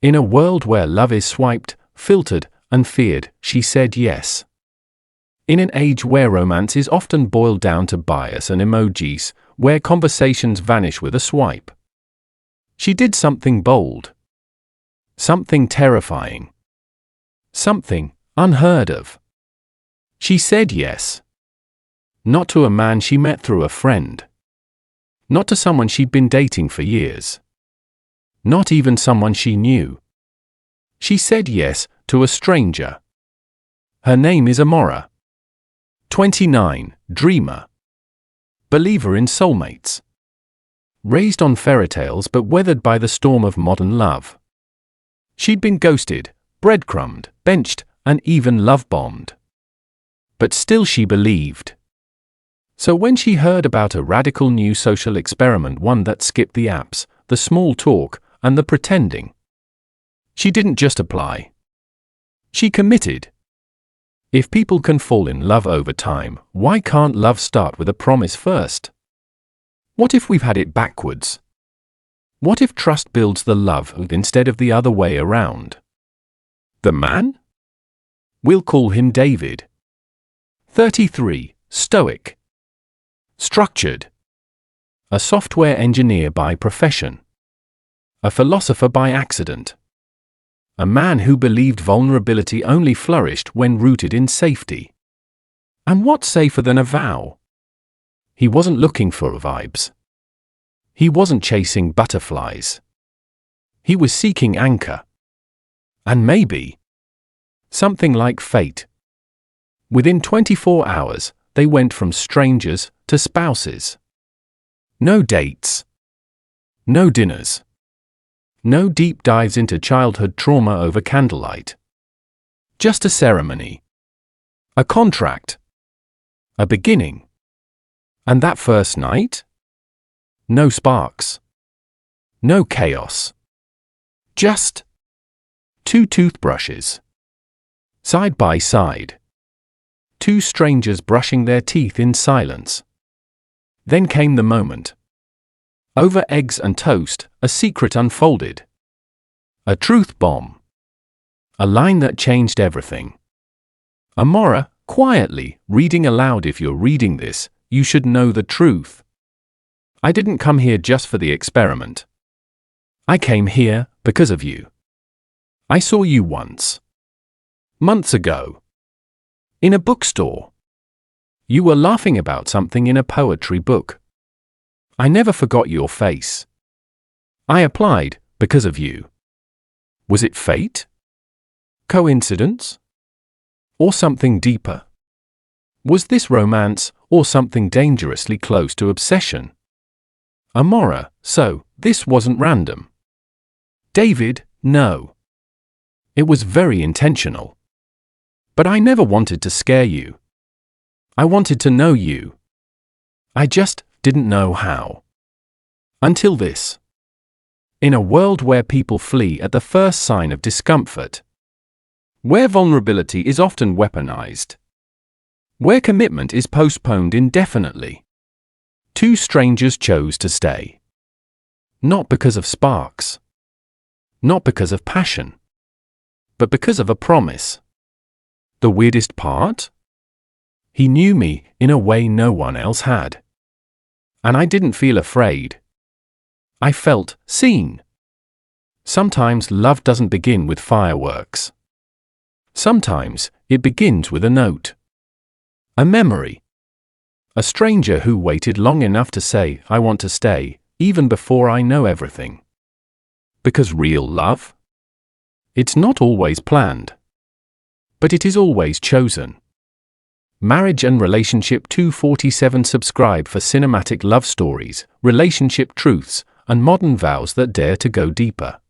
In a world where love is swiped, filtered, and feared, she said yes. In an age where romance is often boiled down to bias and emojis, where conversations vanish with a swipe, she did something bold. Something terrifying. Something unheard of. She said yes. Not to a man she met through a friend. Not to someone she'd been dating for years. Not even someone she knew. She said yes to a stranger. Her name is Amora. 29, dreamer. Believer in soulmates. Raised on fairy tales but weathered by the storm of modern love. She'd been ghosted, breadcrumbed, benched, and even love-bombed. But still she believed. So when she heard about a radical new social experiment, one that skipped the apps, the small talk, and the pretending, she didn't just apply. She committed. If people can fall in love over time, why can't love start with a promise first? What if we've had it backwards? What if trust builds the love instead of the other way around? The man? We'll call him David. 33, stoic. Structured. A software engineer by profession. A philosopher by accident. A man who believed vulnerability only flourished when rooted in safety. And what safer than a vow? He wasn't looking for vibes. He wasn't chasing butterflies. He was seeking anchor. And maybe something like fate. Within 24 hours, they went from strangers to spouses. No dates. No dinners. No deep dives into childhood trauma over candlelight. Just a ceremony. A contract. A beginning. And that first night? No sparks. No chaos. Just 2 toothbrushes. Side by side. 2 strangers brushing their teeth in silence. Then came the moment. Over eggs and toast, a secret unfolded. A truth bomb. A line that changed everything. Amora, quietly, reading aloud. If you're reading this, you should know the truth. I didn't come here just for the experiment. I came here because of you. I saw you once. Months ago. In a bookstore. You were laughing about something in a poetry book. I never forgot your face. I applied because of you. Was it fate? Coincidence? Or something deeper? Was this romance, or something dangerously close to obsession? Amora, so, this wasn't random. David, no. It was very intentional. But I never wanted to scare you. I wanted to know you. I just didn't know how. Until this. In a world where people flee at the first sign of discomfort. Where vulnerability is often weaponized. Where commitment is postponed indefinitely. 2 strangers chose to stay. Not because of sparks. Not because of passion. But because of a promise. The weirdest part? He knew me in a way no one else had. And I didn't feel afraid. I felt seen. Sometimes love doesn't begin with fireworks. Sometimes it begins with a note. A memory. A stranger who waited long enough to say, I want to stay, even before I know everything. Because real love? It's not always planned. But it is always chosen. Marriage and Relationship 247. Subscribe for cinematic love stories, relationship truths, and modern vows that dare to go deeper.